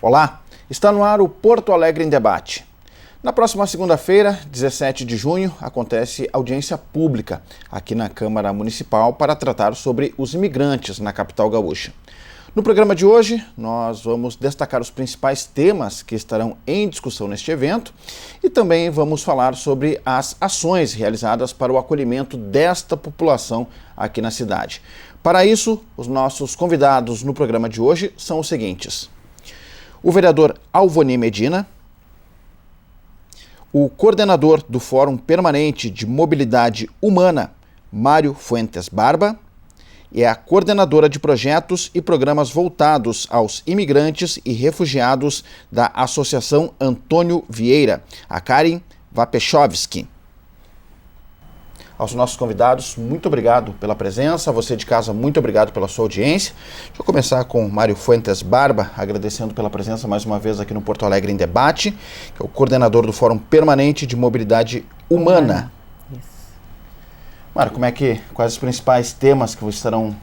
Olá, está no ar o Porto Alegre em Debate. Na próxima segunda-feira, 17 de junho, acontece audiência pública aqui na Câmara Municipal para tratar sobre os imigrantes na capital gaúcha. No programa de hoje, nós vamos destacar os principais temas que estarão em discussão neste evento e também vamos falar sobre as ações realizadas para o acolhimento desta população aqui na cidade. Para isso, os nossos convidados no programa de hoje são os seguintes: o vereador Alvoni Medina, o coordenador do Fórum Permanente de Mobilidade Humana, Mário Fuentes Barba, e a coordenadora de projetos e programas voltados aos imigrantes e refugiados da Associação Antônio Vieira, a Karen Vapechovski. Aos nossos convidados, muito obrigado pela presença. A você de casa, muito obrigado pela sua audiência. Deixa eu começar com Mário Fuentes Barba, agradecendo pela presença mais uma vez aqui no Porto Alegre em Debate, que é o coordenador do Fórum Permanente de Mobilidade Humana. Mário, quais os principais temas que estarão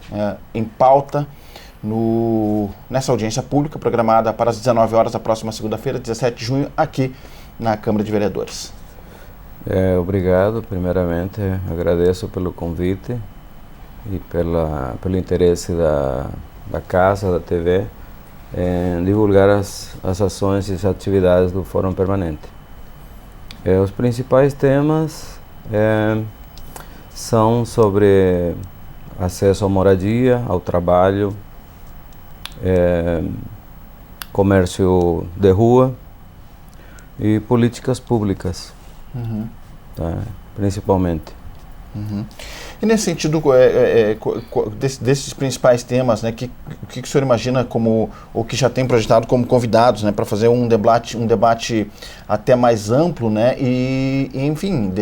em pauta nessa audiência pública programada para as 19 horas da próxima segunda-feira, 17 de junho, aqui na Câmara de Vereadores? Obrigado, primeiramente, agradeço pelo convite e pelo interesse da Casa, da TV, em divulgar as ações e as atividades do Fórum Permanente. Os principais temas são sobre acesso à moradia, ao trabalho, comércio de rua e políticas públicas. Tá, principalmente. E nesse sentido, desses principais temas, né, o que o senhor imagina ou que já tem projetado como convidados, né, para fazer um debate até mais amplo, né, e enfim,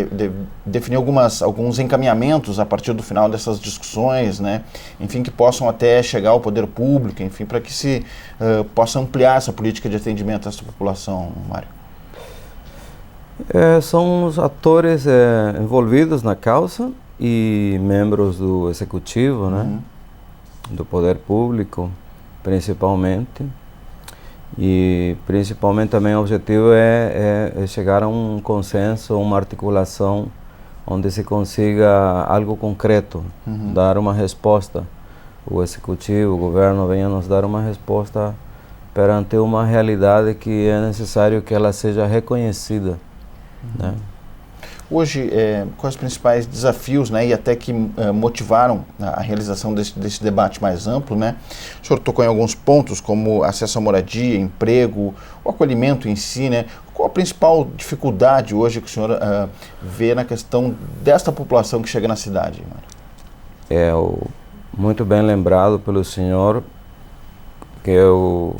definir alguns encaminhamentos a partir do final dessas discussões, né, enfim, que possam até chegar ao poder público, enfim, para que se possa ampliar essa política de atendimento a essa população, Mário? São os atores envolvidos na causa e membros do executivo, né, do poder público, principalmente. E principalmente também o objetivo é chegar a um consenso, uma articulação onde se consiga algo concreto, dar uma resposta. O executivo, o governo venha nos dar uma resposta perante uma realidade que é necessário que ela seja reconhecida. Né? Hoje, quais os principais desafios, né, e até que motivaram a realização desse debate mais amplo, né? O senhor tocou em alguns pontos, como acesso à moradia, emprego, o acolhimento em si, né? Qual a principal dificuldade hoje que o senhor vê na questão desta população que chega na cidade, Mário? Muito bem lembrado pelo senhor, que eu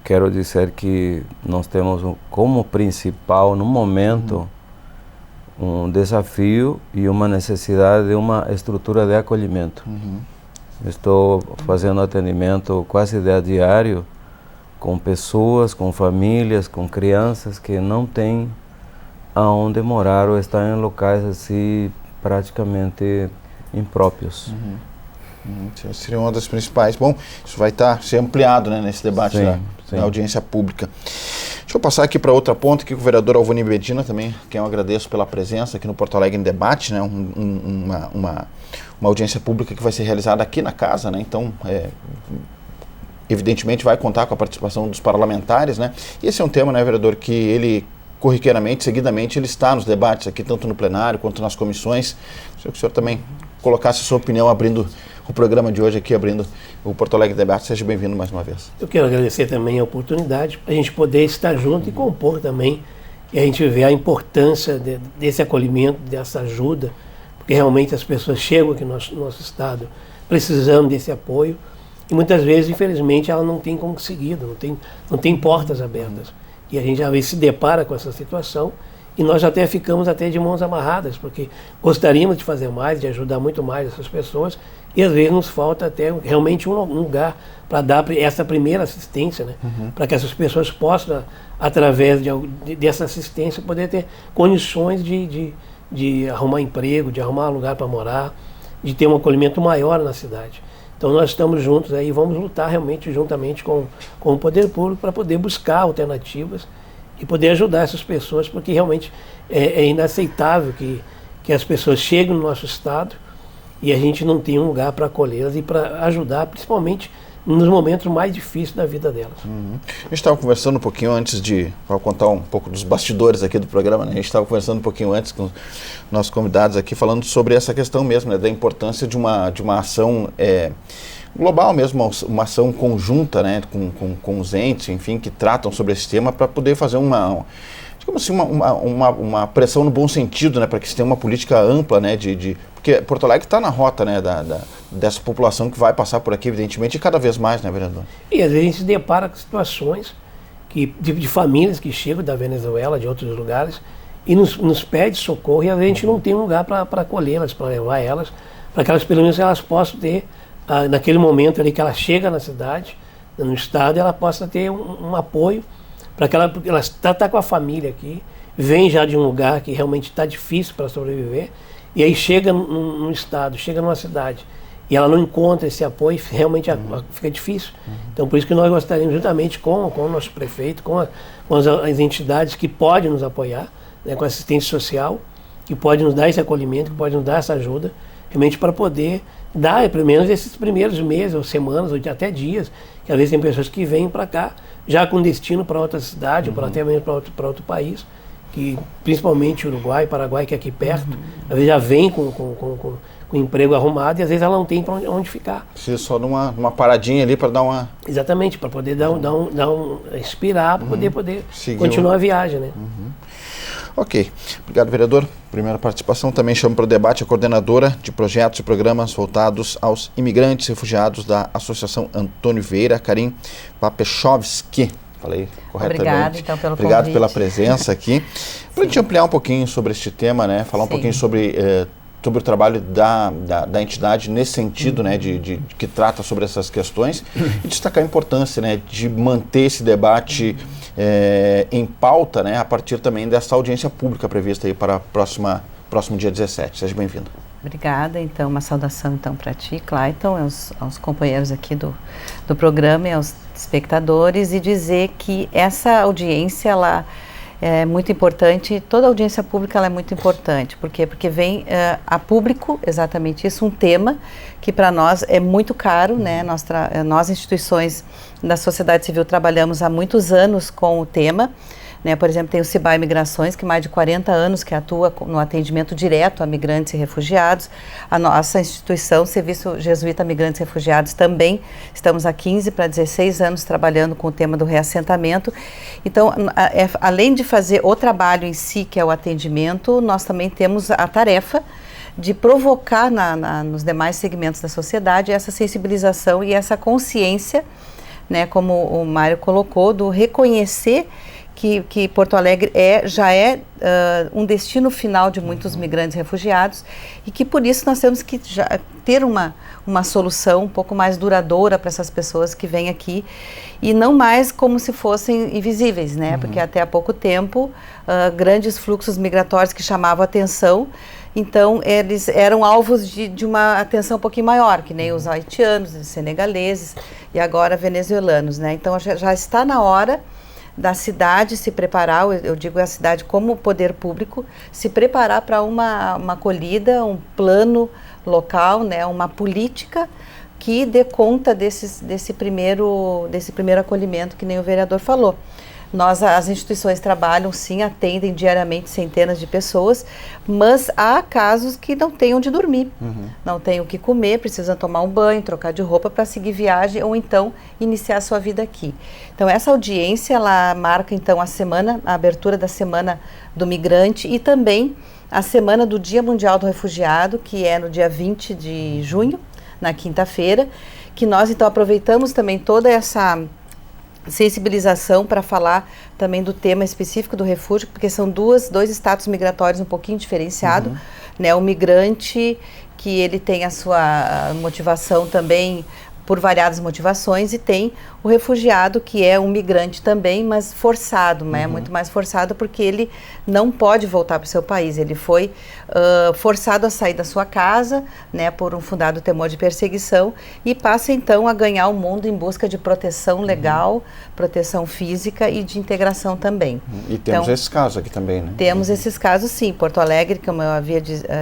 quero dizer que nós temos como principal, no momento, um desafio e uma necessidade de uma estrutura de acolhimento. Estou fazendo atendimento quase diário com pessoas, com famílias, com crianças que não têm aonde morar ou estão em locais assim praticamente impróprios. Seria uma das principais. Bom, isso vai ser ampliado, né, nesse debate da audiência pública. Deixa eu passar aqui para outra ponta, que o vereador Alvoni Medina também, quem eu agradeço pela presença aqui no Porto Alegre em Debate, né, uma audiência pública que vai ser realizada aqui na casa, né, então, evidentemente vai contar com a participação dos parlamentares, né, e esse é um tema, né, vereador, que ele corriqueiramente, seguidamente, ele está nos debates aqui, tanto no plenário quanto nas comissões. Gostaria que o senhor também colocasse a sua opinião, abrindo o programa de hoje aqui, abrindo o Porto Alegre Debate. Seja bem-vindo mais uma vez. Eu quero agradecer também a oportunidade para a gente poder estar junto e compor também, e a gente vê a importância desse acolhimento, dessa ajuda, porque realmente as pessoas chegam aqui no nosso estado precisando desse apoio e muitas vezes, infelizmente, ela não tem conseguido, não tem portas abertas. E a gente às vezes se depara com essa situação e nós até ficamos de mãos amarradas, porque gostaríamos de fazer mais, de ajudar muito mais essas pessoas, e às vezes nos falta até realmente um lugar para dar essa primeira assistência, né? Para que essas pessoas possam, através dessa assistência, poder ter condições de arrumar emprego, de arrumar lugar para morar, de ter um acolhimento maior na cidade. Então nós estamos juntos aí, vamos lutar realmente juntamente com o poder público para poder buscar alternativas e poder ajudar essas pessoas, porque realmente é inaceitável que as pessoas cheguem no nosso estado e a gente não tenha um lugar para acolhê-las e para ajudar, principalmente nos momentos mais difíceis da vida delas. A gente estava conversando um pouquinho antes vou contar um pouco dos bastidores aqui do programa, né? A gente estava conversando um pouquinho antes com os nossos convidados aqui, falando sobre essa questão mesmo, né? Da importância de uma ação global mesmo, uma ação conjunta, né? Com os entes, enfim, que tratam sobre esse tema, para poder fazer digamos assim, uma pressão no bom sentido, né? Para que se tenha uma política ampla, né? Porque Porto Alegre está na rota, né? Dessa população que vai passar por aqui, evidentemente, e cada vez mais, né, vereador? E às vezes a gente se depara com situações de famílias que chegam da Venezuela, de outros lugares, e nos pede socorro, e às vezes a gente não tem um lugar para acolhê-las, para levar elas, para que elas, pelo menos, elas possam ter, naquele momento ali que ela chega na cidade, no estado, ela possa ter um apoio, para que ela está com a família aqui, vem já de um lugar que realmente está difícil para sobreviver, e aí chega num estado, chega numa cidade, e ela não encontra esse apoio, realmente fica difícil. Então, por isso que nós gostaríamos, juntamente com o nosso prefeito, com as entidades que podem nos apoiar, né, com assistência social, que pode nos dar esse acolhimento, que pode nos dar essa ajuda, realmente para poder dar, pelo menos, esses primeiros meses, ou semanas, ou até dias, que às vezes tem pessoas que vêm para cá, já com destino para outra cidade, ou até mesmo para outro país, que principalmente Uruguai, Paraguai, que é aqui perto, às vezes já vem com emprego arrumado e às vezes ela não tem para onde ficar. Precisa só de uma paradinha ali para dar uma... Exatamente, para poder respirar, para poder continuar a viagem, né? Ok. Obrigado, vereador. Primeira participação. Também chamo para o debate a coordenadora de projetos e programas voltados aos imigrantes e refugiados da Associação Antônio Vieira, Karim Papechovski. Falei corretamente. Obrigada, então, pelo Obrigado convite. pela presença aqui. Para a gente ampliar um pouquinho sobre este tema, né? Falar um pouquinho sobre o trabalho da entidade nesse sentido, né? Que trata sobre essas questões e destacar a importância, né? De manter esse debate em pauta, né? A partir também dessa audiência pública prevista aí para próximo dia 17. Seja bem-vindo. Obrigada, então, uma saudação então para ti, Clayton, aos companheiros aqui do programa e aos espectadores, e dizer que essa audiência, ela é muito importante, toda audiência pública ela é muito importante, porque vem a público, exatamente isso, um tema que para nós é muito caro, né? Nós instituições da sociedade civil trabalhamos há muitos anos com o tema, né? Por exemplo, tem o CIBA Imigrações, que mais de 40 anos que atua no atendimento direto a migrantes e refugiados. A nossa instituição, Serviço Jesuíta Migrantes e Refugiados, também estamos há 15 para 16 anos trabalhando com o tema do reassentamento. Então, além de fazer o trabalho em si, que é o atendimento, nós também temos a tarefa de provocar nos demais segmentos da sociedade essa sensibilização e essa consciência, né, como o Mário colocou, do reconhecer que Porto Alegre já é um destino final de muitos migrantes e refugiados, e que por isso nós temos que ter uma solução um pouco mais duradoura para essas pessoas que vêm aqui, e não mais como se fossem invisíveis, né? Porque até há pouco tempo, grandes fluxos migratórios que chamavam atenção, então eles eram alvos de uma atenção um pouquinho maior, que nem os haitianos, os senegaleses e agora venezuelanos, né? Então já está na hora da cidade se preparar, eu digo a cidade como poder público, se preparar para uma acolhida, um plano local, né, uma política que dê conta desse primeiro acolhimento, que nem o vereador falou. As instituições trabalham, sim, atendem diariamente centenas de pessoas, mas há casos que não têm onde dormir, não têm o que comer, precisam tomar um banho, trocar de roupa para seguir viagem ou então iniciar sua vida aqui. Então essa audiência, ela marca então a abertura da Semana do Migrante e também a Semana do Dia Mundial do Refugiado, que é no dia 20 de junho, na quinta-feira, que nós então aproveitamos também toda essa sensibilização para falar também do tema específico do refúgio, porque são dois status migratórios um pouquinho diferenciados, né? O migrante, que ele tem a sua motivação também por variadas motivações, e tem o refugiado, que é um migrante também, mas forçado, né? Muito mais forçado, porque ele não pode voltar para o seu país. Ele foi forçado a sair da sua casa, né, por um fundado temor de perseguição, e passa então a ganhar o mundo em busca de proteção legal, proteção física e de integração também. E temos então, esses casos aqui também, né? Temos esses casos, sim. Porto Alegre, como eu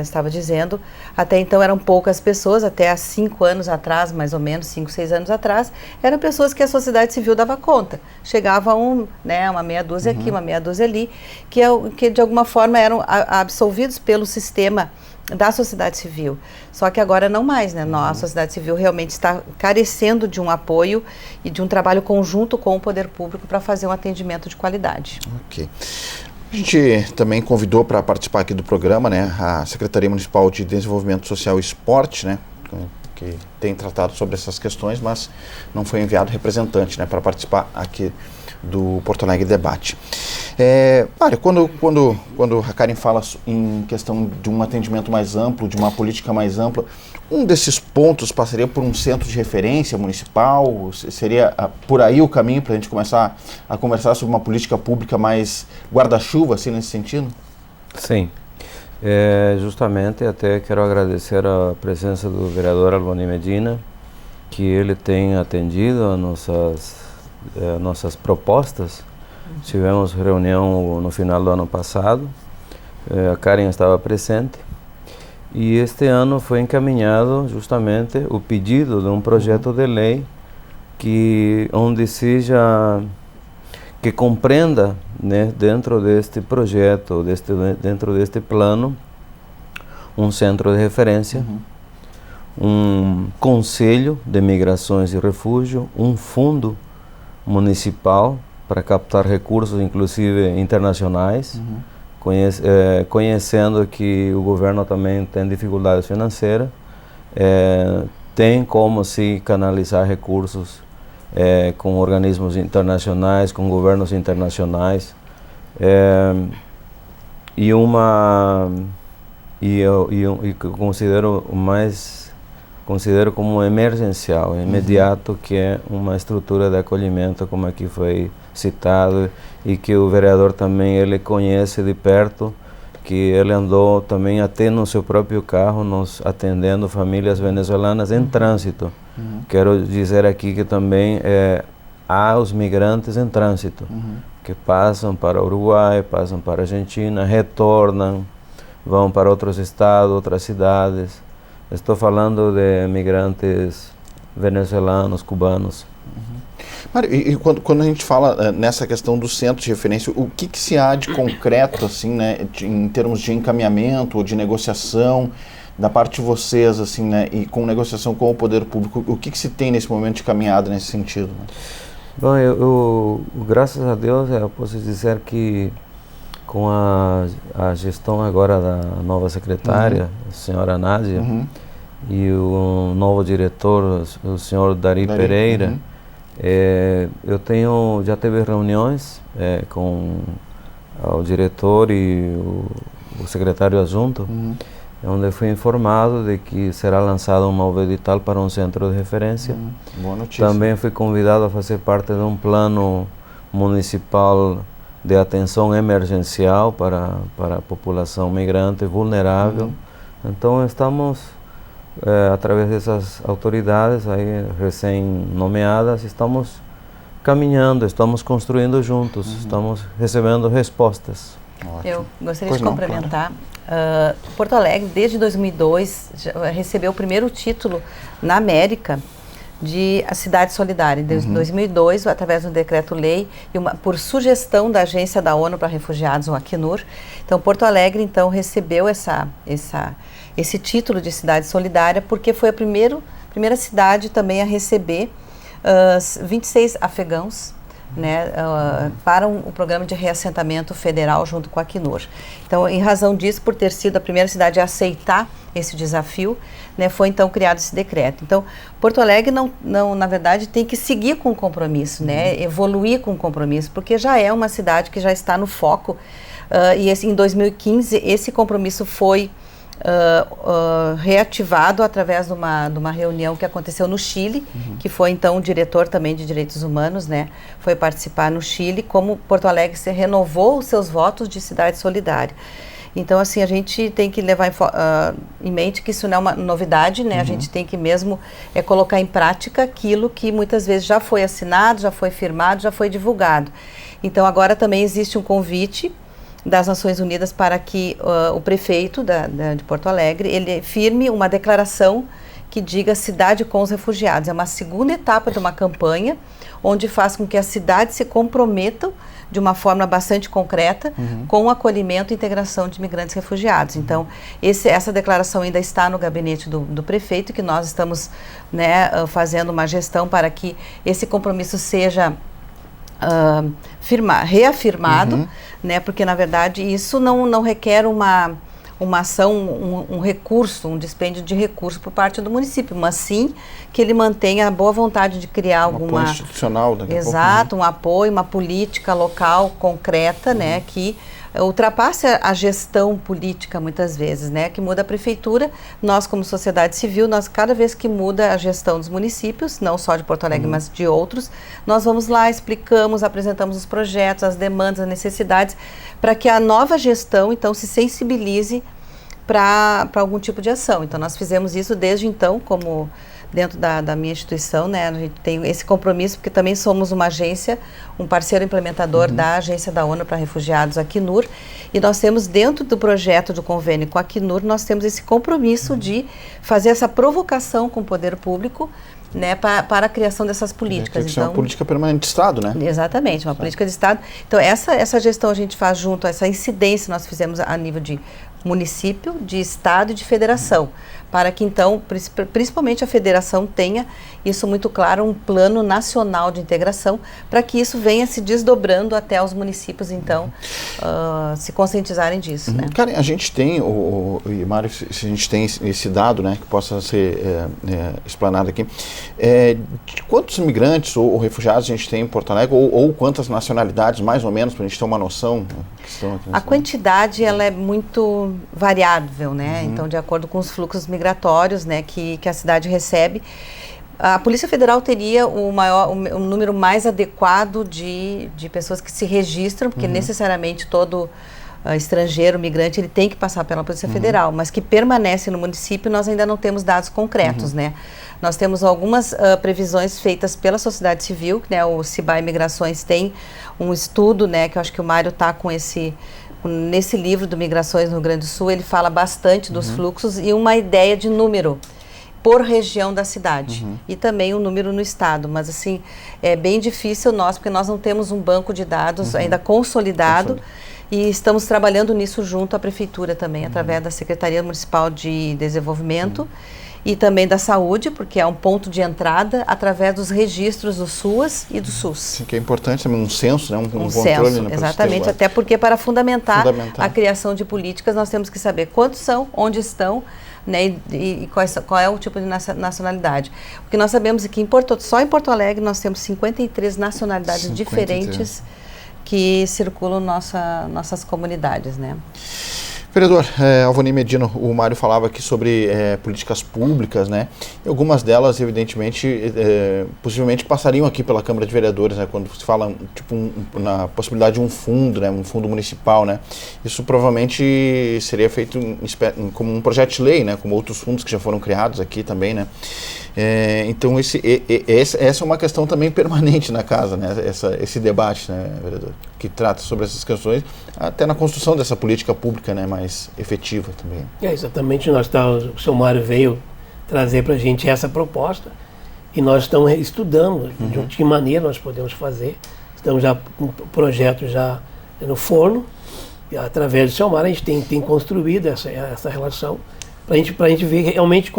estava dizendo, até então eram poucas pessoas, até há 5 anos atrás, mais ou menos, 5, 6 anos atrás, eram pessoas que a sociedade civil dava conta. Chegava uma meia dúzia aqui, uma meia dúzia ali, que de alguma forma eram absolvidos pelo sistema da sociedade civil. Só que agora não mais, né? A sociedade civil realmente está carecendo de um apoio e de um trabalho conjunto com o poder público para fazer um atendimento de qualidade. Ok. A gente também convidou para participar aqui do programa, né, a Secretaria Municipal de Desenvolvimento Social e Esporte, né, que tem tratado sobre essas questões, mas não foi enviado representante, né, para participar aqui do Porto Alegre Debate. Olha, quando a Karen fala em questão de um atendimento mais amplo, de uma política mais ampla, um desses pontos passaria por um centro de referência municipal? Seria por aí o caminho para a gente começar a conversar sobre uma política pública mais guarda-chuva, assim, nesse sentido? Sim. Justamente, até quero agradecer a presença do vereador Alboni Medina, que ele tem atendido a nossas propostas. Tivemos reunião no final do ano passado, a Karen estava presente, e este ano foi encaminhado justamente o pedido de um projeto de lei que compreenda, né, dentro deste projeto, dentro deste plano, um centro de referência, um conselho de migrações e refúgio, um fundo municipal para captar recursos, inclusive internacionais, conhecendo que o governo também tem dificuldades financeiras, tem como se canalizar recursos com organismos internacionais, com governos internacionais, eu considero como emergencial, imediato, que é uma estrutura de acolhimento, como aqui foi citado, e que o vereador também ele conhece de perto, que ele andou também até no seu próprio carro nos atendendo famílias venezuelanas em trânsito. Quero dizer aqui que também há os migrantes em trânsito, que passam para o Uruguai, passam para a Argentina, retornam, vão para outros estados, outras cidades. Estou falando de migrantes venezuelanos, cubanos. Mário, e quando a gente fala nessa questão do centro de referência, o que se há de concreto, assim, né, em termos de encaminhamento ou de negociação da parte de vocês, assim, né, e com negociação com o poder público, o que se tem nesse momento de caminhada nesse sentido? Né? Bom, graças a Deus, eu posso dizer que com a gestão agora da nova secretária, a senhora Nádia, e o novo diretor, o senhor Dari Pereira, eu já teve reuniões com o diretor e o secretário adjunto, onde fui informado de que será lançado um novo edital para um centro de referência. Boa notícia. Também fui convidado a fazer parte de um plano municipal de atenção emergencial para a população migrante vulnerável. Então estamos, através dessas autoridades aí recém-nomeadas, estamos caminhando, estamos construindo juntos, estamos recebendo respostas. Ótimo. Eu gostaria de complementar. Claro. Porto Alegre, desde 2002, recebeu o primeiro título na América de a cidade solidária. Desde 2002, através de um decreto-lei e por sugestão da Agência da ONU para Refugiados, o Acnur. Então, Porto Alegre, então, recebeu esse título de cidade solidária, porque foi a primeira cidade também a receber 26 afegãos, né, para o programa de reassentamento federal junto com a Acnur. Então, em razão disso, por ter sido a primeira cidade a aceitar esse desafio, né, foi então criado esse decreto. Então, Porto Alegre não, na verdade, tem que seguir com o compromisso, né, evoluir com o compromisso, porque já é uma cidade que já está no foco, e em 2015 esse compromisso foi reativado através de uma reunião que aconteceu no Chile, que foi então o diretor também de Direitos Humanos, né, foi participar no Chile, como Porto Alegre se renovou os seus votos de cidade solidária. Então, assim, a gente tem que levar em mente que isso não é uma novidade, né? A gente tem que mesmo colocar em prática aquilo que muitas vezes já foi assinado, já foi firmado, já foi divulgado. Então, agora também existe um convite das Nações Unidas para que o prefeito de Porto Alegre, ele firme uma declaração que diga cidade com os refugiados. É uma segunda etapa de uma campanha onde faz com que as cidades se comprometam de uma forma bastante concreta com o acolhimento e integração de imigrantes refugiados. Então, essa declaração ainda está no gabinete do prefeito, que nós estamos, né, fazendo uma gestão para que esse compromisso seja reafirmado, né, porque na verdade isso não requer uma ação, um recurso, um dispêndio de recurso por parte do município, mas sim que ele mantenha a boa vontade de criar alguma... apoio institucional daqui a pouco. Exato, um apoio, uma política local concreta, né, que ultrapasse a gestão política muitas vezes, né, que muda a prefeitura. Nós, como sociedade civil, cada vez que muda a gestão dos municípios, não só de Porto Alegre, mas de outros, nós vamos lá, explicamos, apresentamos os projetos, as demandas, as necessidades, para que a nova gestão, então, se sensibilize para algum tipo de ação. Então, nós fizemos isso desde então, como dentro da minha instituição, né, a gente tem esse compromisso, porque também somos uma agência, um parceiro implementador da Agência da ONU para Refugiados, a Acnur, e nós temos dentro do projeto do convênio com a Acnur, nós temos esse compromisso de fazer essa provocação com o poder público, né, para a criação dessas políticas. Então, é uma política permanente de Estado, né? Exatamente, uma política de Estado. Então, essa gestão a gente faz junto, essa incidência nós fizemos a nível de município, de Estado e de federação, para que então, principalmente a federação tenha isso muito claro, um plano nacional de integração, para que isso venha se desdobrando até os municípios, então, se conscientizarem disso. Né? Cara, a gente tem, Mário, se a gente tem esse dado, né, que possa ser explanado aqui, de quantos imigrantes ou refugiados a gente tem em Porto Alegre, ou quantas nacionalidades, mais ou menos, para a gente ter uma noção? A quantidade, ela é muito variável, né? Então, de acordo com os fluxos migratórios, né, que a cidade recebe, a Polícia Federal teria o número mais adequado de pessoas que se registram, porque necessariamente todo estrangeiro, migrante, ele tem que passar pela Polícia Federal, mas que permanece no município, nós ainda não temos dados concretos, né? Nós temos algumas previsões feitas pela sociedade civil, né? O CIBA Imigrações tem um estudo, né, que eu acho que o Mário está com nesse livro do Migrações no Rio Grande do Sul, ele fala bastante dos fluxos e uma ideia de número por região da cidade e também um número no estado, mas assim, é bem difícil porque nós não temos um banco de dados ainda consolidado e estamos trabalhando nisso junto à prefeitura também, através da Secretaria Municipal de Desenvolvimento e também da Saúde, porque é um ponto de entrada através dos registros do SUAS e do SUS. Sim, que é importante também um censo, né? Um controle. Censo, né, exatamente, até porque para fundamentar a criação de políticas nós temos que saber quantos são, onde estão, né, e qual é o tipo de nacionalidade. O que nós sabemos é que só em Porto Alegre nós temos 53 nacionalidades diferentes que circulam nossas comunidades, né? Vereador Alvani Medina, o Mário falava aqui sobre políticas públicas, né? E algumas delas, evidentemente, possivelmente passariam aqui pela Câmara de Vereadores, né? Quando se fala tipo, na possibilidade de um fundo, né? Um fundo municipal, né? Isso provavelmente seria feito como um projeto de lei, né? Como outros fundos que já foram criados aqui também, né? Então essa é uma questão também permanente na casa, né? Esse debate, né, vereador, que trata sobre essas questões, até na construção dessa política pública, né, mais efetiva também. Exatamente, o seu Mário veio trazer para a gente essa proposta e nós estamos estudando de que maneira nós podemos fazer. Estamos já com o projeto já no forno e através do seu Mário a gente tem construído essa relação para a gente ver realmente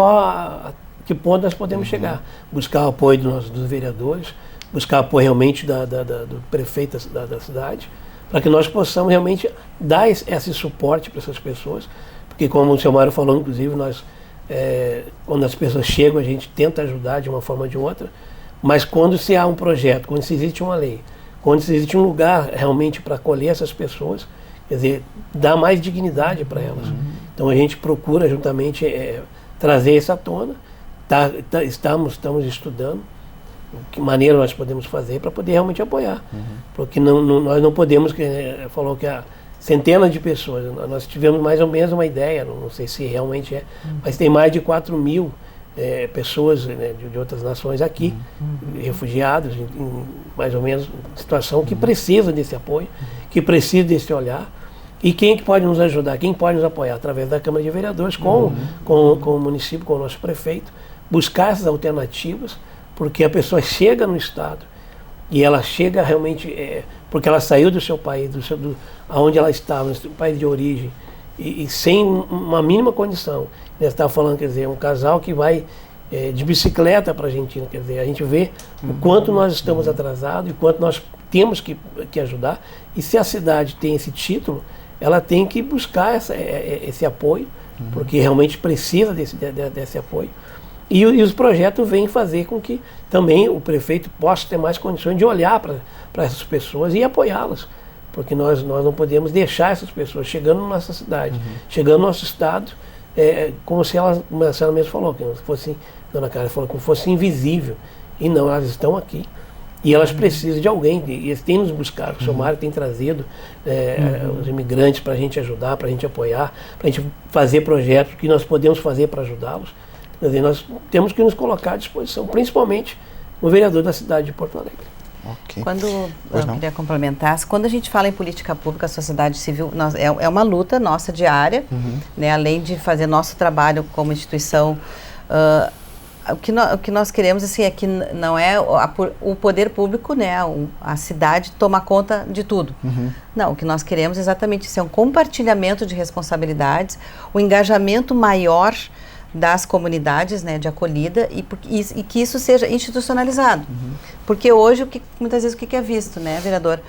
que ponto nós podemos chegar, buscar o apoio dos vereadores, buscar apoio realmente do prefeito da cidade, para que nós possamos realmente dar esse suporte para essas pessoas, porque como o seu Mário falou, inclusive, quando as pessoas chegam, a gente tenta ajudar de uma forma ou de outra, mas quando se há um projeto, quando se existe uma lei, quando se existe um lugar realmente para acolher essas pessoas, quer dizer, dá mais dignidade para elas. Então a gente procura juntamente trazer isso à tona. Estamos estudando que maneira nós podemos fazer para poder realmente apoiar. Porque nós não podemos, falou que centenas de pessoas, nós tivemos mais ou menos uma ideia, não sei se realmente mas tem mais de 4 mil pessoas, né, de outras nações aqui, refugiados, em mais ou menos situação que precisa desse apoio, que precisa desse olhar. E quem que pode nos ajudar, quem pode nos apoiar? Através da Câmara de Vereadores, com o município, com o nosso prefeito, buscar essas alternativas, porque a pessoa chega no Estado e ela chega realmente, porque ela saiu do seu país, onde ela estava, no seu país de origem, e sem uma mínima condição. Você estava falando, quer dizer, um casal que vai de bicicleta para a Argentina, quer dizer, a gente vê o quanto nós estamos atrasados e o quanto nós temos que ajudar. E se a cidade tem esse título, ela tem que buscar esse apoio, porque realmente precisa desse apoio. E os projetos vêm fazer com que também o prefeito possa ter mais condições de olhar para essas pessoas e apoiá-las. Porque nós não podemos deixar essas pessoas chegando na nossa cidade, chegando no nosso estado, como se ela mesmo falou, que fosse, Dona Carla falou, como fosse invisível. E não, elas estão aqui. E elas precisam de alguém, e eles têm nos buscado, o seu Mário tem trazido os imigrantes para a gente ajudar, para a gente apoiar, para a gente fazer projetos que nós podemos fazer para ajudá-los. Quer dizer, nós temos que nos colocar à disposição, principalmente o vereador da cidade de Porto Alegre. Okay. Quando eu queria complementar, quando a gente fala em política pública, a sociedade civil é uma luta nossa diária, né, além de fazer nosso trabalho como instituição. O que nós queremos assim, é que não é o poder público, né, a cidade tomar conta de tudo. Não, o que nós queremos é exatamente isso, é um compartilhamento de responsabilidades, o engajamento maior das comunidades, né, de acolhida e que isso seja institucionalizado. Porque hoje, muitas vezes, o que é visto, né, vereador?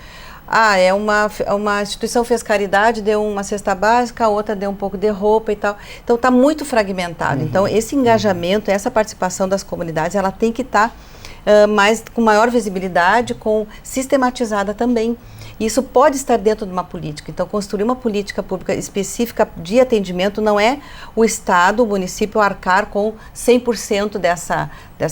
Uma instituição fez caridade, deu uma cesta básica, a outra deu um pouco de roupa e tal. Então, está muito fragmentado. Então, esse engajamento, essa participação das comunidades, ela tem que estar com maior visibilidade, sistematizada também. Isso pode estar dentro de uma política. Então, construir uma política pública específica de atendimento não é o Estado, o município arcar com 100% dessa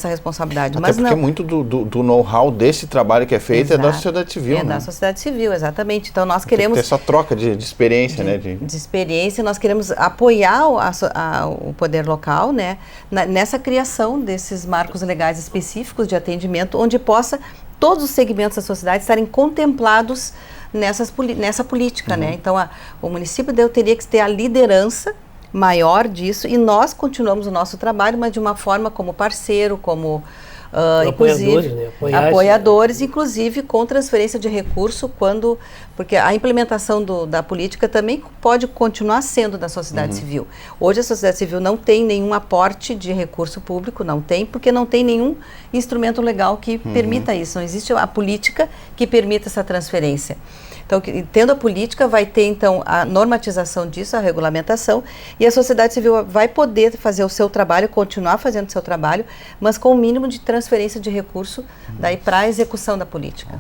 responsabilidade. Até porque muito do know-how desse trabalho que é feito é da sociedade civil. Da sociedade civil, exatamente. Então, nós queremos... ter essa troca de experiência, né? De experiência, nós queremos apoiar o poder local, né? Nessa criação desses marcos legais específicos de atendimento, onde possa todos os segmentos da sociedade estarem contemplados nessa política, né? Então, o município teria que ter a liderança maior disso e nós continuamos o nosso trabalho, mas de uma forma como parceiro, como apoiadores, inclusive com transferência de recurso, porque a implementação da política também pode continuar sendo da sociedade civil. Hoje a sociedade civil não tem nenhum aporte de recurso público, não tem, porque não tem nenhum instrumento legal que permita isso, não existe a política que permita essa transferência. Então, tendo a política, vai ter, então, a normatização disso, a regulamentação, e a sociedade civil vai poder fazer o seu trabalho, continuar fazendo o seu trabalho, mas com o mínimo de transferência de recurso daí para a execução da política.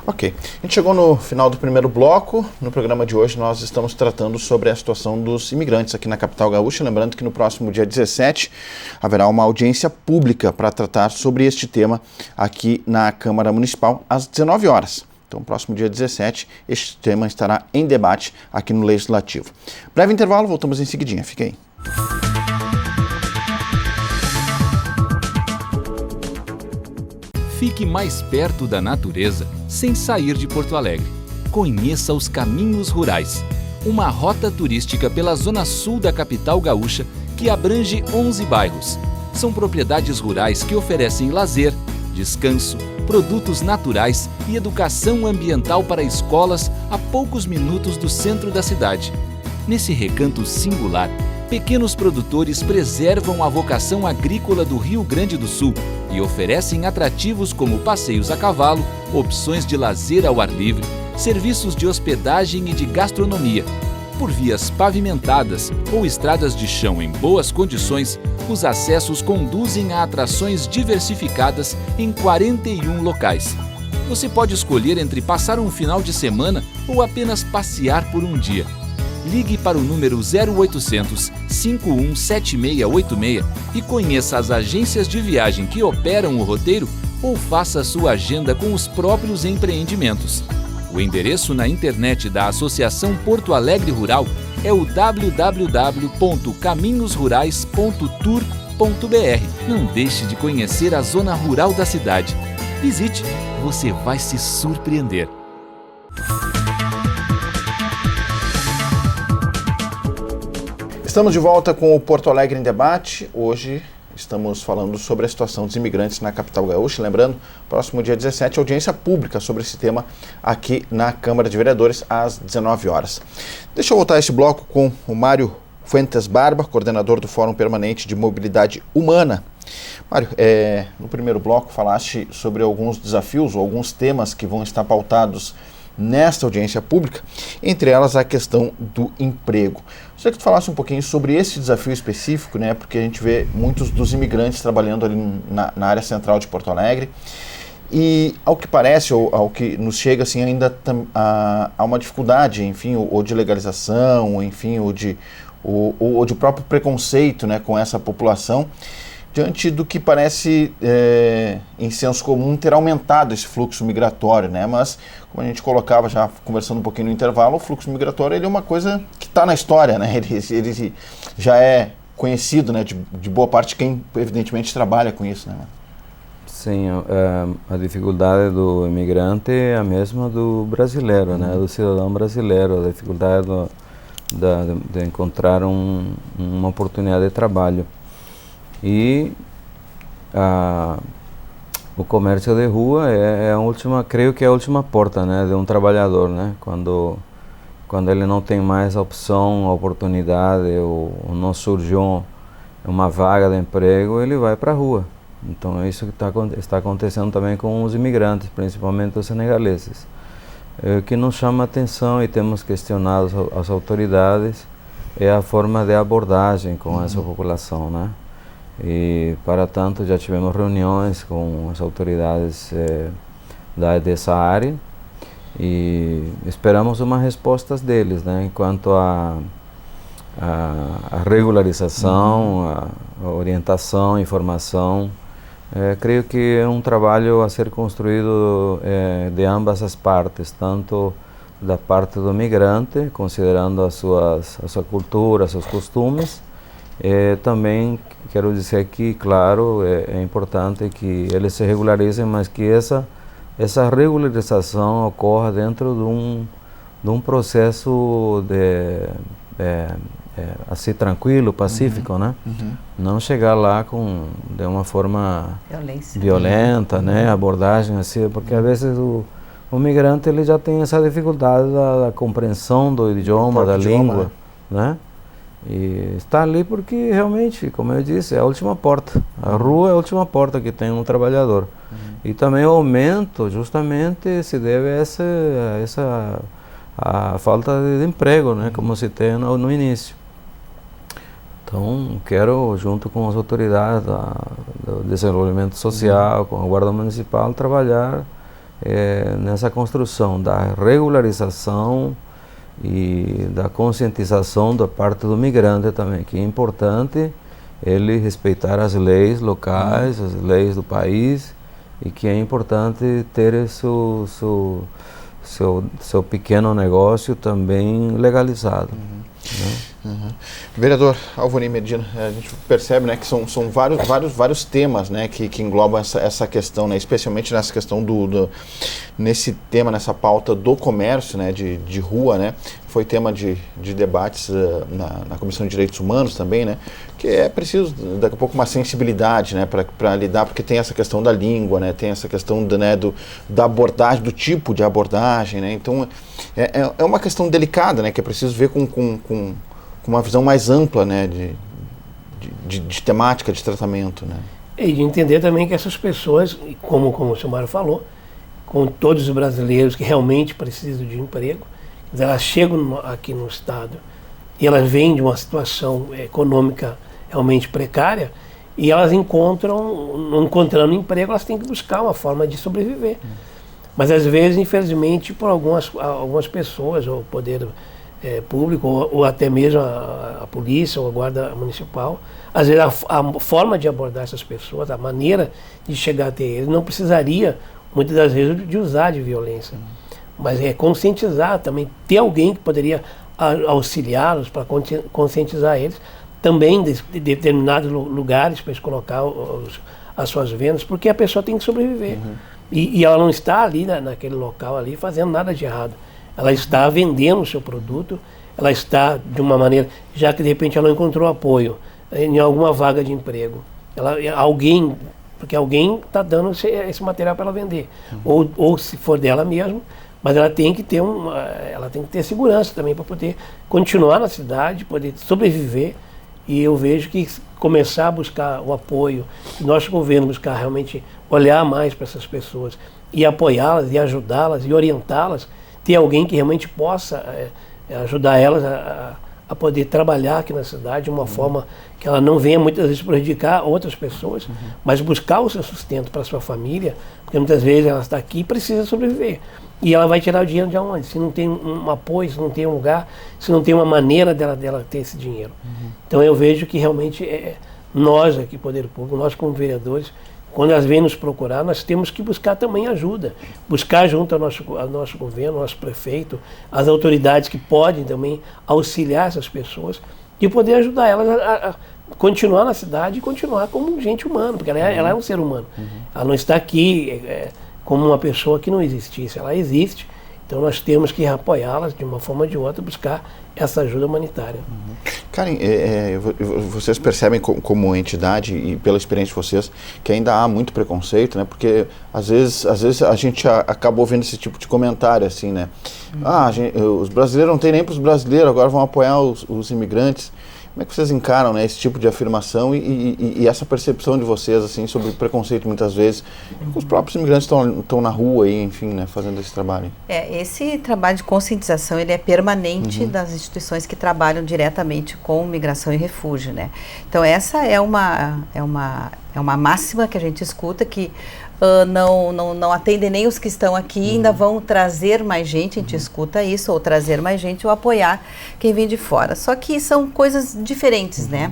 Ok. A gente chegou no final do primeiro bloco. No programa de hoje nós estamos tratando sobre a situação dos imigrantes aqui na capital gaúcha. Lembrando que no próximo dia 17 haverá uma audiência pública para tratar sobre este tema aqui na Câmara Municipal às 19 horas. Então, próximo dia 17, este tema estará em debate aqui no Legislativo. Breve intervalo, voltamos em seguidinha. Fique aí. Fique mais perto da natureza sem sair de Porto Alegre. Conheça os Caminhos Rurais, uma rota turística pela zona sul da capital gaúcha que abrange 11 bairros. São propriedades rurais que oferecem lazer, descanso, produtos naturais e educação ambiental para escolas a poucos minutos do centro da cidade. Nesse recanto singular, pequenos produtores preservam a vocação agrícola do Rio Grande do Sul e oferecem atrativos como passeios a cavalo, opções de lazer ao ar livre, serviços de hospedagem e de gastronomia. Por vias pavimentadas ou estradas de chão em boas condições, os acessos conduzem a atrações diversificadas em 41 locais. Você pode escolher entre passar um final de semana ou apenas passear por um dia. ligue para o número 0800 517686 e conheça as agências de viagem que operam o roteiro ou faça sua agenda com os próprios empreendimentos. O endereço na internet da Associação Porto Alegre Rural é o www.caminhosrurais.tour.br. Não deixe de conhecer a zona rural da cidade. Visite, você vai se surpreender. Estamos de volta com o Porto Alegre em Debate. Hoje estamos falando sobre a situação dos imigrantes na capital gaúcha. Lembrando, próximo dia 17, audiência pública sobre esse tema aqui na Câmara de Vereadores, às 19 horas. Deixa eu voltar esse bloco com o Mário Fuentes Barba, coordenador do Fórum Permanente de Mobilidade Humana. Mário, no primeiro bloco falaste sobre alguns desafios ou alguns temas que vão estar pautados nesta audiência pública, entre elas a questão do emprego. Gostaria que tu falasse um pouquinho sobre esse desafio específico, né, porque a gente vê muitos dos imigrantes trabalhando ali na área central de Porto Alegre e, ao que parece, ou ao que nos chega, assim, ainda há uma dificuldade, enfim, ou de legalização, enfim, ou de próprio preconceito, né, com essa população, diante do que parece, em senso comum, ter aumentado esse fluxo migratório, né? Mas, como a gente colocava já conversando um pouquinho no intervalo, o fluxo migratório ele é uma coisa que está na história, né? Ele já é conhecido, né, de boa parte quem, evidentemente, trabalha com isso, né? Sim, a dificuldade do imigrante é a mesma do brasileiro, né? Do cidadão brasileiro, a dificuldade de encontrar uma oportunidade de trabalho. E o comércio de rua é a última, creio que é a última porta, né, de um trabalhador, né, quando ele não tem mais a opção, a oportunidade, ou não surgiu uma vaga de emprego, ele vai para a rua. Então é isso que está acontecendo também com os imigrantes, principalmente os senegaleses. O que nos chama a atenção e temos questionado as autoridades é a forma de abordagem com essa população, né? E, para tanto, já tivemos reuniões com as autoridades dessa área e esperamos uma resposta deles, né? Quanto à regularização, a orientação, informação. Creio que é um trabalho a ser construído de ambas as partes, tanto da parte do migrante, considerando a sua cultura, seus costumes. Também quero dizer que, claro, é importante que eles se regularizem, mas que essa regularização ocorra dentro de um processo assim tranquilo, pacífico, né? Não chegar lá de uma forma violenta, né? Abordagem assim, porque às vezes o migrante ele já tem essa dificuldade da compreensão do idioma, da língua, né? E está ali porque realmente, como eu disse, é a última porta. A rua é a última porta que tem um trabalhador. E também o aumento justamente se deve a a falta de emprego, né, como se tem no início. Então, quero, junto com as autoridades do desenvolvimento social, com a Guarda Municipal, trabalhar nessa construção da regularização e da conscientização da parte do migrante também, que é importante ele respeitar as leis locais, as leis do país, e que é importante ter seu pequeno negócio também legalizado. Vereador Alvoni Medina, a gente percebe, né, que são vários temas, né, que englobam essa questão, né, especialmente nessa questão nesse tema, nessa pauta do comércio, né, de rua, né, foi tema de debates na Comissão de Direitos Humanos também, né, que é preciso daqui a pouco uma sensibilidade, né, para lidar, porque tem essa questão da língua, né, tem essa questão da abordagem, do tipo de abordagem, né, então é uma questão delicada, né, que é preciso ver com uma visão mais ampla, né, de temática, de tratamento, né. E de entender também que essas pessoas, como o senhor Mário falou, com todos os brasileiros que realmente precisam de emprego, elas chegam aqui no Estado e elas vêm de uma situação econômica realmente precária e elas não encontrando emprego, elas têm que buscar uma forma de sobreviver. Mas às vezes, infelizmente, por algumas pessoas, ou poder público, ou até mesmo a polícia ou a guarda municipal. Às vezes a forma de abordar essas pessoas, a maneira de chegar até eles, não precisaria, muitas das vezes, de usar de violência. Mas é conscientizar também, ter alguém que poderia auxiliá-los para conscientizar eles, também de determinados lugares para eles colocar as suas vendas, porque a pessoa tem que sobreviver. E ela não está ali naquele local ali fazendo nada de errado. Ela está vendendo o seu produto, ela está de uma maneira, já que de repente ela não encontrou apoio em alguma vaga de emprego. Porque alguém está dando esse material para ela vender. Ou se for dela mesmo, mas ela tem que ter segurança também para poder continuar na cidade, poder sobreviver. E eu vejo que começar a buscar o apoio, nosso governo buscar realmente olhar mais para essas pessoas e apoiá-las e ajudá-las e orientá-las, ter alguém que realmente possa ajudar elas a poder trabalhar aqui na cidade de uma forma que ela não venha muitas vezes prejudicar outras pessoas, mas buscar o seu sustento para a sua família, porque muitas vezes ela está aqui e precisa sobreviver. E ela vai tirar o dinheiro de onde? Se não tem um apoio, se não tem um lugar, se não tem uma maneira dela ter esse dinheiro. Então eu vejo que realmente nós aqui, Poder Público, nós como vereadores, quando elas vêm nos procurar, nós temos que buscar também ajuda. Buscar junto ao nosso governo, ao nosso prefeito, as autoridades que podem também auxiliar essas pessoas e poder ajudar elas a continuar na cidade e continuar como gente humana, porque ela é um ser humano. Ela não está aqui como uma pessoa que não existisse, ela existe. Então nós temos que apoiá-las de uma forma ou de outra, buscar essa ajuda humanitária. Karen, vocês percebem como entidade e pela experiência de vocês que ainda há muito preconceito, né? Porque às vezes a gente acaba ouvindo esse tipo de comentário assim, né? Os brasileiros não tem nem para os brasileiros, agora vão apoiar os imigrantes. Como é que vocês encaram, né, esse tipo de afirmação e essa percepção de vocês assim sobre o preconceito muitas vezes? Os próprios imigrantes estão na rua aí, enfim, né, fazendo esse trabalho. Esse trabalho de conscientização ele é permanente das instituições que trabalham diretamente com migração e refúgio, né? Então essa é uma máxima que a gente escuta que não atendem nem os que estão aqui, ainda vão trazer mais gente, a gente escuta isso, ou trazer mais gente, ou apoiar quem vem de fora. Só que são coisas diferentes, né?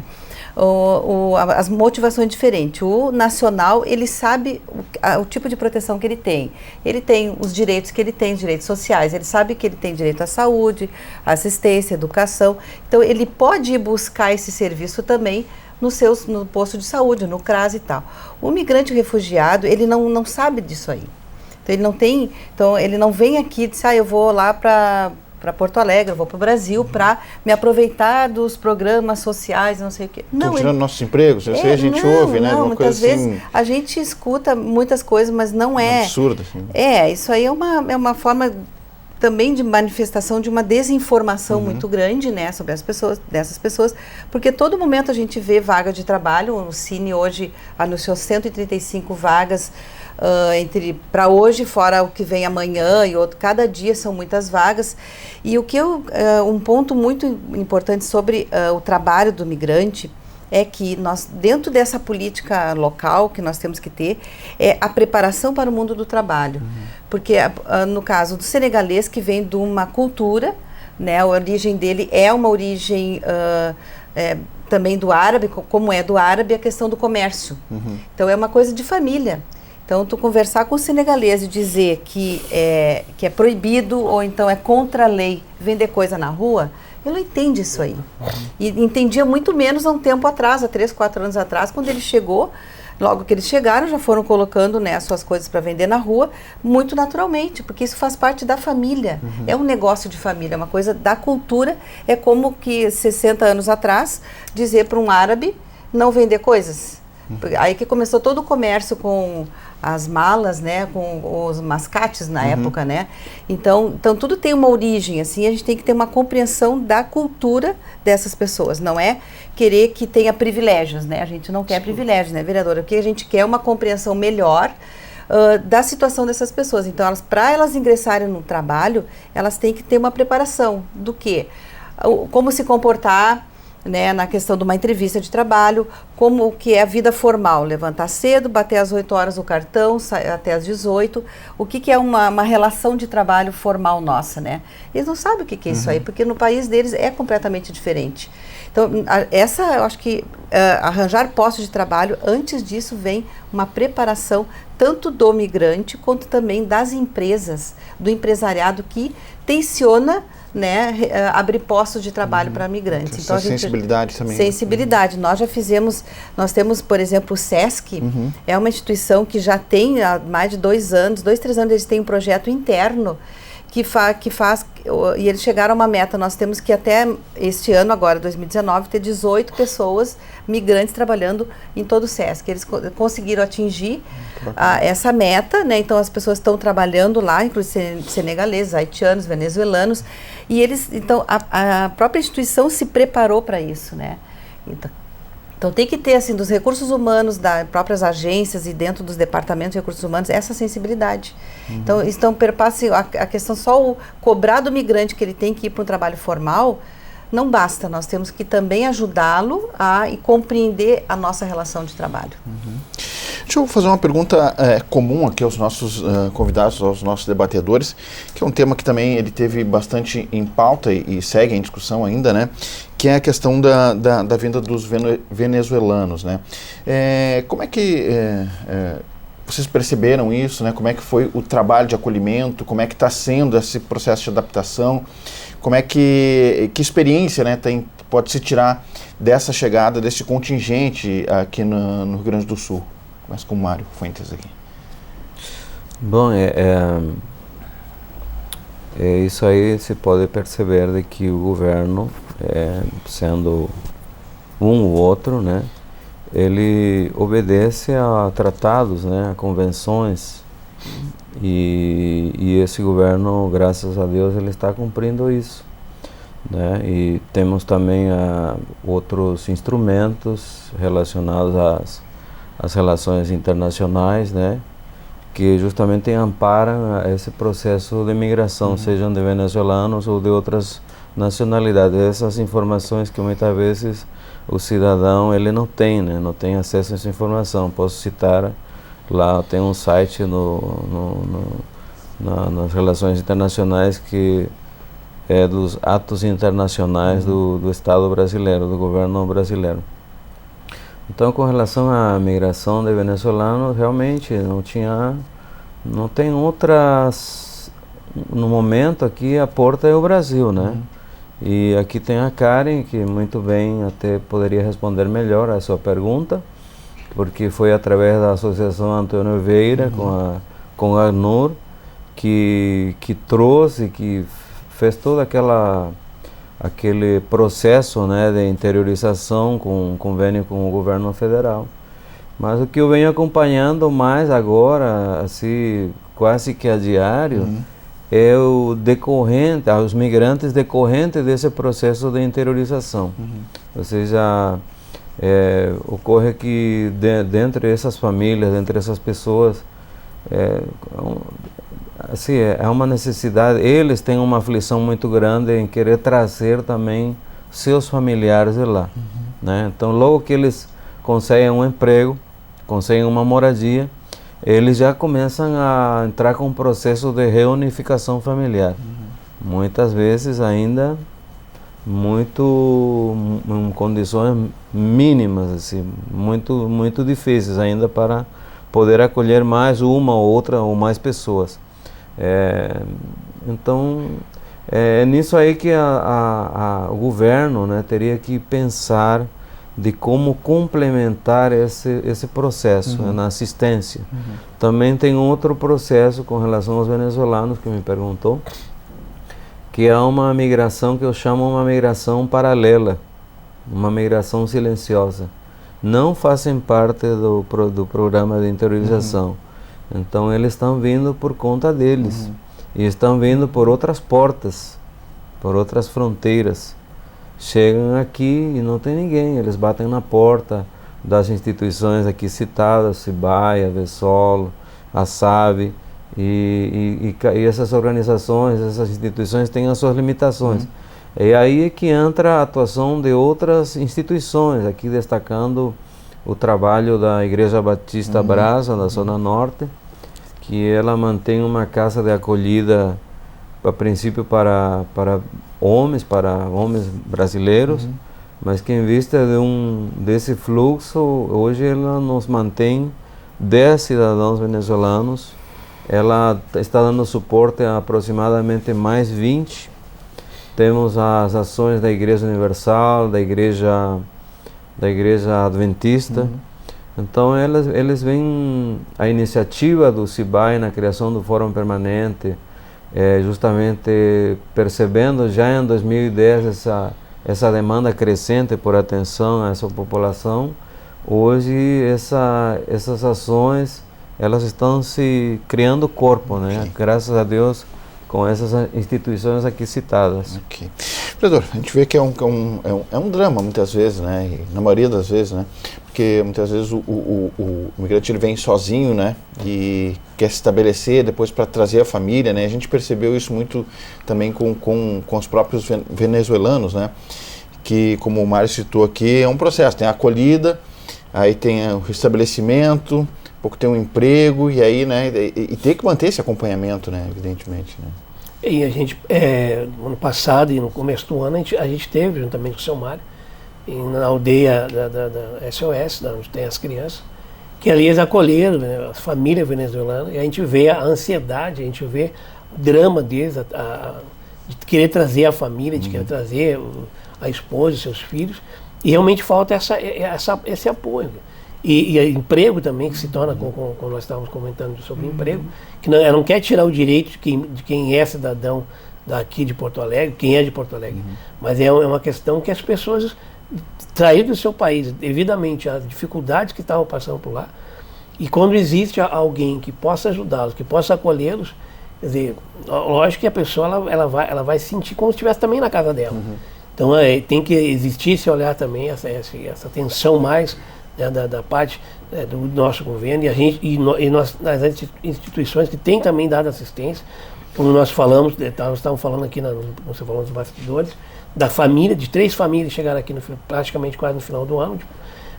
As motivações diferentes. O nacional, ele sabe o tipo de proteção que ele tem. Ele tem os direitos que ele tem, os direitos sociais. Ele sabe que ele tem direito à saúde, assistência, educação. Então, ele pode ir buscar esse serviço também no posto de saúde, no CRAS e tal. O migrante refugiado, ele não sabe disso aí. Então, ele não vem aqui e diz, eu vou lá para Porto Alegre, eu vou para o Brasil para me aproveitar dos programas sociais, não sei o quê. Estão tirando nossos empregos, isso aí a gente ouve, né? Não, muitas vezes a gente escuta muitas coisas, mas não é... absurdo, assim. Isso aí é uma forma também de manifestação de uma desinformação muito grande, né, sobre dessas pessoas, porque todo momento a gente vê vaga de trabalho. O Cine hoje anunciou 135 vagas para hoje, fora o que vem amanhã e outro, cada dia são muitas vagas. E um ponto muito importante sobre o trabalho do migrante é que nós, dentro dessa política local que nós temos que ter, é a preparação para o mundo do trabalho. Porque, no caso do senegalês, que vem de uma cultura, né, a origem dele é uma origem também do árabe, como é do árabe a questão do comércio. Então, é uma coisa de família. Então, tu conversar com o senegalês e dizer que é proibido ou então é contra a lei vender coisa na rua, ele não entende isso aí. E entendia muito menos há um tempo atrás, há 3, 4 anos atrás, quando ele chegou. Logo que eles chegaram, já foram colocando, né, as suas coisas para vender na rua, muito naturalmente, porque isso faz parte da família. É um negócio de família, é uma coisa da cultura. É como que 60 anos atrás, dizer para um árabe não vender coisas. Aí que começou todo o comércio com as malas, né, com os mascates na época, né? Então tudo tem uma origem, assim, a gente tem que ter uma compreensão da cultura dessas pessoas, não é querer que tenha privilégios, né? A gente não quer privilégios, né, vereadora? Porque a gente quer uma compreensão melhor da situação dessas pessoas. Então, para elas ingressarem no trabalho, elas têm que ter uma preparação do quê? Como se comportar né, na questão de uma entrevista de trabalho, como que é a vida formal, levantar cedo, bater às 8 horas o cartão, até às 18, o que é uma relação de trabalho formal nossa, né? Eles não sabem o que é isso aí, porque no país deles é completamente diferente. Então, eu acho que arranjar postos de trabalho, antes disso vem uma preparação tanto do migrante, quanto também das empresas, do empresariado que tenciona, né, abrir postos de trabalho para migrantes. Então, sensibilidade também. Sensibilidade. Nós temos, por exemplo, o SESC, é uma instituição que já tem há mais de 2 anos, 2, 3 anos, eles têm um projeto interno que faz, e eles chegaram a uma meta, nós temos que até este ano, agora, 2019, ter 18 pessoas migrantes trabalhando em todo o SESC. Eles conseguiram atingir essa meta, né? Então as pessoas estão trabalhando lá, inclusive senegaleses, haitianos, venezuelanos, e então a própria instituição se preparou para isso, né? Então tem que ter, assim, dos recursos humanos, das próprias agências e dentro dos departamentos de recursos humanos, essa sensibilidade. Então perpassa a questão, só o cobrar do migrante que ele tem que ir para um trabalho formal, não basta, nós temos que também ajudá-lo a compreender a nossa relação de trabalho. Deixa eu fazer uma pergunta comum aqui aos nossos convidados, aos nossos debatedores, que é um tema que também ele teve bastante em pauta e segue em discussão ainda, né? Que é a questão da vinda dos venezuelanos, né? Como é que vocês perceberam isso, né? Como é que foi o trabalho de acolhimento? Como é que está sendo esse processo de adaptação? Como é que experiência, né, pode se tirar dessa chegada, desse contingente aqui no Rio Grande do Sul? Começa com o Mário Fuentes aqui. Bom, isso aí se pode perceber de que o governo, sendo um ou outro, né, ele obedece a tratados, né, a convenções, e esse governo, graças a Deus, ele está cumprindo isso, né? E temos também outros instrumentos relacionados às relações internacionais, né, que justamente amparam esse processo de migração, sejam de venezuelanos ou de outras nacionalidades. Essas informações que muitas vezes o cidadão ele não tem, né, não tem acesso a essa informação. Posso citar, lá tem um site nas relações internacionais que é dos atos internacionais do Estado brasileiro, do governo brasileiro. Então, com relação à migração de venezuelanos, realmente não tem outras. No momento aqui a porta é o Brasil, né? E aqui tem a Karen, que muito bem até poderia responder melhor a sua pergunta, porque foi através da Associação Antônio Vieira com a ACNUR que trouxe, que fez todo aquele processo, né, de interiorização com convênio com o governo federal. Mas o que eu venho acompanhando mais agora, assim, quase que a diário, é o decorrente, os migrantes decorrentes desse processo de interiorização. Ou seja, ocorre que dentre essas famílias, dentre essas pessoas, assim, é uma necessidade, eles têm uma aflição muito grande em querer trazer também seus familiares de lá, né? Então, logo que eles conseguem um emprego, conseguem uma moradia, eles já começam a entrar com um processo de reunificação familiar. Muitas vezes ainda em condições mínimas, assim, muito difíceis ainda para poder acolher mais uma ou outra ou mais pessoas. Então, é nisso aí que o governo, né, teria que pensar de como complementar esse processo, né, na assistência. Também tem outro processo com relação aos venezuelanos que me perguntou, que é uma migração que eu chamo uma migração paralela, uma migração silenciosa. Não fazem parte do programa de interiorização. Então eles estão vindo por conta deles e estão vindo por outras portas, por outras fronteiras. Chegam aqui e não tem ninguém, eles batem na porta das instituições aqui citadas, Cibaia, Vessolo, a SAB, e essas organizações, essas instituições têm as suas limitações. E aí é que entra a atuação de outras instituições, aqui destacando o trabalho da Igreja Batista Brasa, da Zona Norte, que ela mantém uma casa de acolhida, a princípio para homens brasileiros, mas que em vista desse fluxo, hoje ela nos mantém 10 cidadãos venezuelanos, ela está dando suporte a aproximadamente mais 20. Temos as ações da Igreja Universal, da Igreja Adventista. Então eles veem a iniciativa do CIBAI na criação do Fórum Permanente, justamente percebendo já em 2010 essa demanda crescente por atenção a essa população. Hoje essas ações elas estão se criando corpo, né? Graças a Deus, com essas instituições aqui citadas. Vereador, a gente vê que é um drama muitas vezes, né? E na maioria das vezes, né? Porque muitas vezes o imigrante ele vem sozinho, né? E quer se estabelecer depois para trazer a família, né? A gente percebeu isso muito também com os próprios venezuelanos, né? Que, como o Mário citou aqui, é um processo. Tem a acolhida, aí tem o estabelecimento, pouco tem um emprego, e aí, né? E tem que manter esse acompanhamento, né? Evidentemente, né? E a gente, no ano passado e no começo do ano, a gente teve, juntamente com o seu Mário, na aldeia da SOS, onde tem as crianças, que ali eles acolheram, né, a família venezuelana, e a gente vê a ansiedade, a gente vê o drama deles, de querer trazer a família, de querer trazer a esposa e seus filhos, e realmente falta esse apoio. E emprego também, que se torna, como nós estávamos comentando sobre emprego, que ela não quer tirar o direito de quem é cidadão daqui de Porto Alegre, quem é de Porto Alegre, mas é uma questão que as pessoas saíram do seu país devidamente às dificuldades que estavam passando por lá, e quando existe alguém que possa ajudá-los, que possa acolhê-los, quer dizer, lógico que a pessoa ela vai se sentir como se estivesse também na casa dela. Então tem que existir esse olhar também, essa atenção mais, né, da parte do nosso governo, e nós, nas instituições que têm também dado assistência, como nós falamos, nós estávamos falando aqui, você falou nos bastidores, da família, de 3 famílias chegaram aqui praticamente quase no final do ano,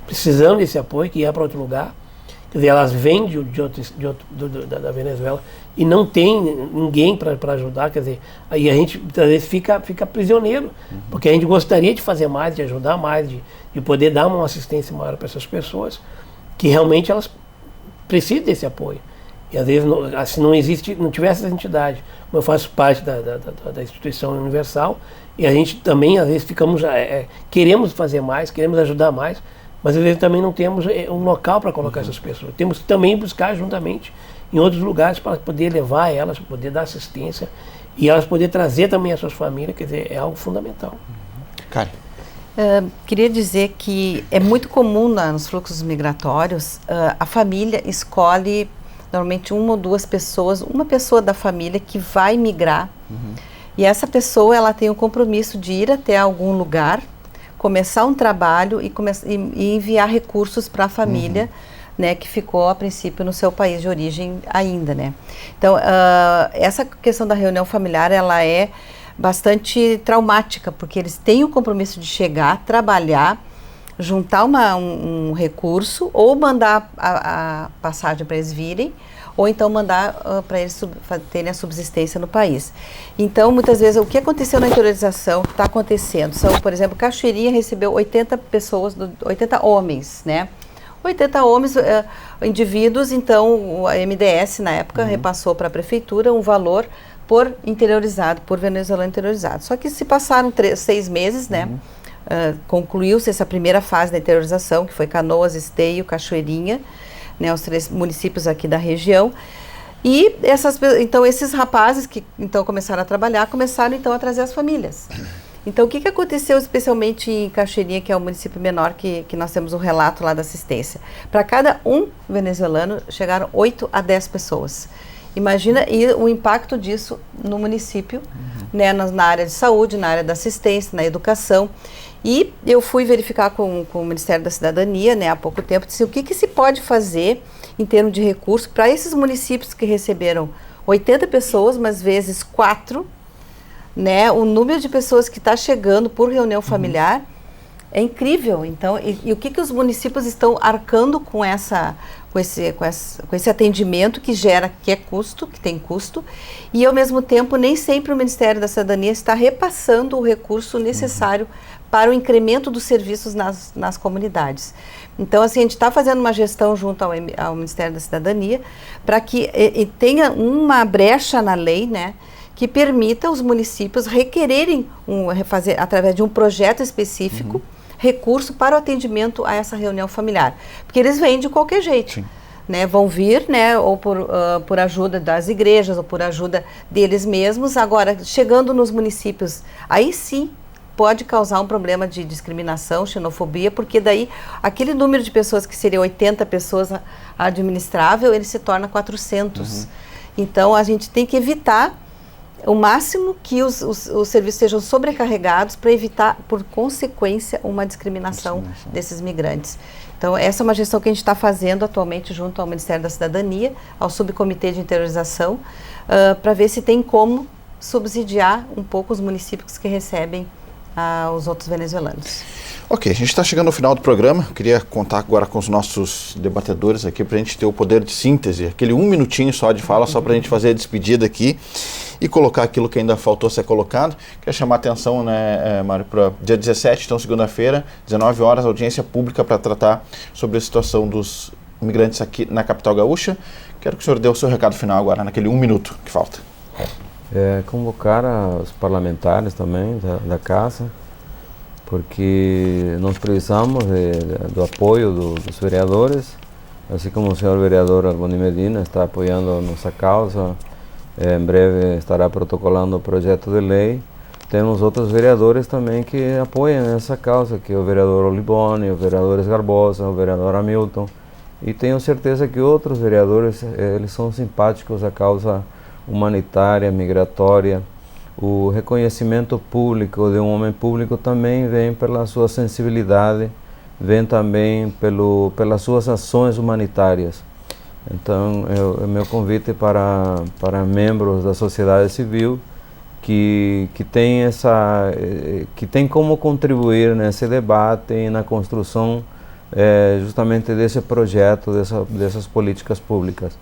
precisando desse apoio, que ia para outro lugar. Quer dizer, elas vêm da Venezuela e não tem ninguém para ajudar, quer dizer, aí a gente às vezes fica prisioneiro, porque a gente gostaria de fazer mais, de ajudar mais, de poder dar uma assistência maior para essas pessoas, que realmente elas precisam desse apoio. E às vezes, se não tivesse essa entidade, como eu faço parte da instituição universal, e a gente também às vezes queremos fazer mais, queremos ajudar mais, mas às vezes também não temos um local para colocar essas pessoas. Temos que também buscar juntamente em outros lugares para poder levar elas, para poder dar assistência e elas poder trazer também as suas famílias, quer dizer, é algo fundamental. Karen. Queria dizer que é muito comum nos fluxos migratórios, a família escolhe normalmente 1 ou 2 pessoas, uma pessoa da família que vai migrar, e essa pessoa ela tem o compromisso de ir até algum lugar, começar um trabalho e enviar recursos para a família, né, que ficou a princípio no seu país de origem ainda, né. Então, essa questão da reunião familiar, ela é bastante traumática, porque eles têm o compromisso de chegar, trabalhar, juntar um recurso, ou mandar a passagem para eles virem, ou então mandar para eles terem a subsistência no país. Então, muitas vezes, o que aconteceu na interiorização, está acontecendo, por exemplo, Cachoeirinha recebeu 80 pessoas, 80 homens, né? 80 homens, indivíduos, então a MDS na época repassou para a prefeitura um valor por interiorizado, por venezuelano interiorizado. Só que se passaram 6 meses, né? Concluiu-se essa primeira fase da interiorização, que foi Canoas, Esteio, Cachoeirinha, né, os 3 municípios aqui da região, e então esses rapazes que então começaram a trabalhar, começaram então a trazer as famílias. Então o que aconteceu especialmente em Cachoeirinha, que é o município menor que nós temos um relato lá da assistência? Para cada um venezuelano chegaram 8 a 10 pessoas. Imagina o impacto disso no município, né, na área de saúde, na área da assistência, na educação. E eu fui verificar com o Ministério da Cidadania, né, há pouco tempo, disse, o que se pode fazer em termos de recursos para esses municípios que receberam 80 pessoas, mas vezes 4, né, o número de pessoas que está chegando por reunião familiar é incrível. Então, e o que os municípios estão arcando com esse atendimento que tem custo, e ao mesmo tempo nem sempre o Ministério da Cidadania está repassando o recurso necessário para o incremento dos serviços nas comunidades. Então, assim, a gente está fazendo uma gestão junto ao Ministério da Cidadania para que tenha uma brecha na lei, né, que permita os municípios requererem, através de um projeto específico, recurso para o atendimento a essa reunião familiar. Porque eles vêm de qualquer jeito. Né, vão vir, né, ou por ajuda das igrejas, ou por ajuda deles mesmos. Agora, chegando nos municípios, aí sim pode causar um problema de discriminação, xenofobia, porque daí aquele número de pessoas que seria 80 pessoas administrável, ele se torna 400. Então, a gente tem que evitar o máximo que os serviços sejam sobrecarregados para evitar, por consequência, uma discriminação desses migrantes. Então, essa é uma gestão que a gente está fazendo atualmente junto ao Ministério da Cidadania, ao Subcomitê de Interiorização, para ver se tem como subsidiar um pouco os municípios que recebem os outros venezuelanos. Ok, a gente está chegando ao final do programa. Eu queria contar agora com os nossos debatedores aqui para a gente ter o poder de síntese, aquele 1 minutinho só de fala, só para a gente fazer a despedida aqui e colocar aquilo que ainda faltou ser colocado. Queria chamar a atenção, né, Mário, para dia 17, então segunda-feira, 19 horas, audiência pública para tratar sobre a situação dos imigrantes aqui na capital gaúcha. Quero que o senhor dê o seu recado final agora, naquele 1 minuto que falta. Convocar os parlamentares também da Casa, porque nós precisamos do apoio dos vereadores, assim como o senhor vereador Alboni Medina está apoiando a nossa causa, em breve estará protocolando o projeto de lei. Temos outros vereadores também que apoiam essa causa, que é o vereador Oliboni, o vereador Esgarbosa, o vereador Hamilton, e tenho certeza que outros vereadores, eles são simpáticos à causa humanitária, migratória. O reconhecimento público de um homem público também vem pela sua sensibilidade, vem também pelas suas ações humanitárias. Então, é meu convite para membros da sociedade civil que tem como contribuir nesse debate e na construção justamente desse projeto, dessas políticas públicas.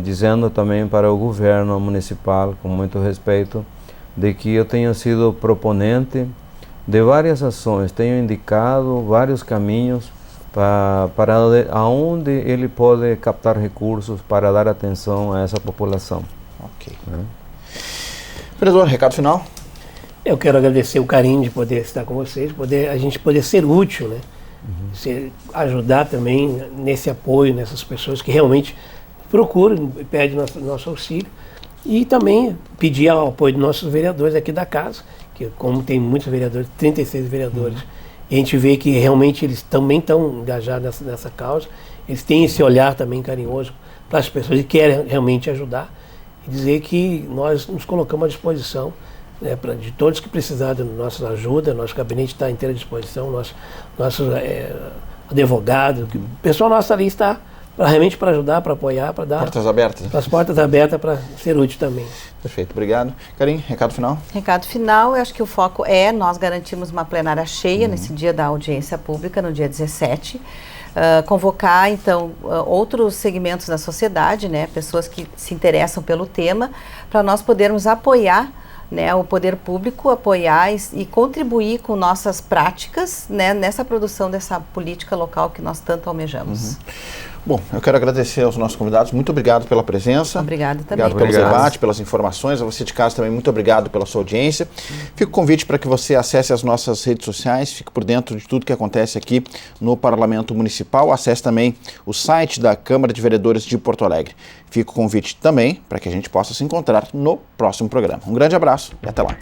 Dizendo também para o governo municipal, com muito respeito, de que eu tenho sido proponente de várias ações, tenho indicado vários caminhos para aonde ele pode captar recursos para dar atenção a essa população. Ok. Vereador, recado final? Eu quero agradecer o carinho de poder estar com vocês, a gente poder ser útil, né? Ajudar também nesse apoio, nessas pessoas que realmente procuram e pedem nosso auxílio. E também pedir o apoio dos nossos vereadores aqui da casa, que como tem muitos vereadores, 36 vereadores, e a gente vê que realmente eles também estão engajados nessa causa, eles têm esse olhar também carinhoso para as pessoas e querem realmente ajudar, e dizer que nós nos colocamos à disposição, né, de todos que precisarem da nossa ajuda. Nosso gabinete está inteiro à disposição, nosso advogado, o pessoal nosso ali está realmente para ajudar, para apoiar, para dar... Portas abertas. As portas abertas para ser útil também. Perfeito, obrigado. Karim, recado final? Recado final, eu acho que o foco é nós garantirmos uma plenária cheia nesse dia da audiência pública, no dia 17. Convocar, então, outros segmentos da sociedade, né, pessoas que se interessam pelo tema, para nós podermos apoiar, né, o poder público, apoiar e contribuir com nossas práticas, né, nessa produção dessa política local que nós tanto almejamos. Bom, eu quero agradecer aos nossos convidados. Muito obrigado pela presença. Obrigado também. Obrigado pelo debate, pelas informações. A você de casa também, muito obrigado pela sua audiência. Fica o convite para que você acesse as nossas redes sociais, fique por dentro de tudo que acontece aqui no Parlamento Municipal. Acesse também o site da Câmara de Vereadores de Porto Alegre. Fica o convite também para que a gente possa se encontrar no próximo programa. Um grande abraço e até lá.